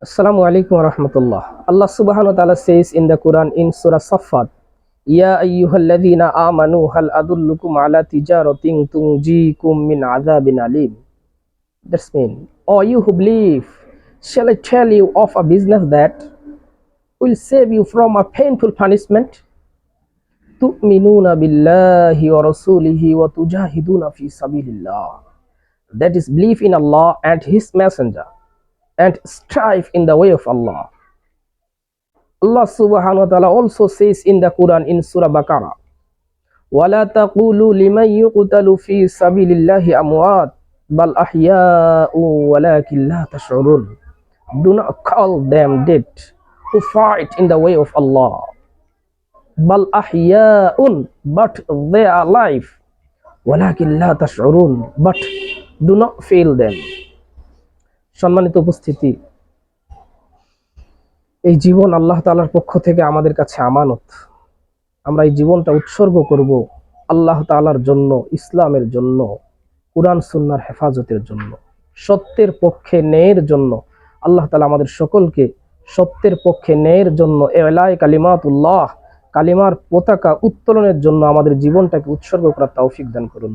Assalamu alaikum wa rahmatullah. Allah subhanahu wa ta'ala says in the Quran in Surah Saffat, Ya ayyuhalladhina amanu hal adullukum ala tijaratin tunjikum min adhabin alim. That's mean, oh you who believe, shall I tell you of a business that will save you from a painful punishment? Tu'minuna billahi wa rasulihi wa tujahiduna fi sabilillah. That is belief in Allah and His Messenger and strive in the way of Allah. Allah subhanahu wa ta'ala also says in the Quran in Surah Baqarah, وَلَا تَقُولُوا لِمَنْ يُقْتَلُ فِي سَبِيلِ اللَّهِ أَمْوَاتٌ بَلْ أَحْيَاءٌ وَلَكِنْ لَا تَشْعُرُونَ. Do not call them dead who fight in the way of Allah. بَلْ أَحْيَاءٌ, but they are alive. وَلَكِنْ لَا تَشْعُرُونَ, but do not feel them. সম্মানিত উপস্থিতি, এই জীবন আল্লাহ তাআলার পক্ষ থেকে আমাদের কাছে আমানত। আমরা এই জীবনটা উৎসর্গ করব আল্লাহ তাআলার জন্য, ইসলামের জন্য, কুরআন সুন্নাহর হেফাজতের জন্য, সত্যের পক্ষে ন্যায়ের জন্য। আল্লাহ তাআলা আমাদের সকলকে সত্যের পক্ষে ন্যায়ের জন্য এলায় কালিমাতুল্লাহ, কালিমার পতাকা উত্তোলনের জন্য আমাদের জীবনটাকে উৎসর্গ করার তৌফিক দান করুন।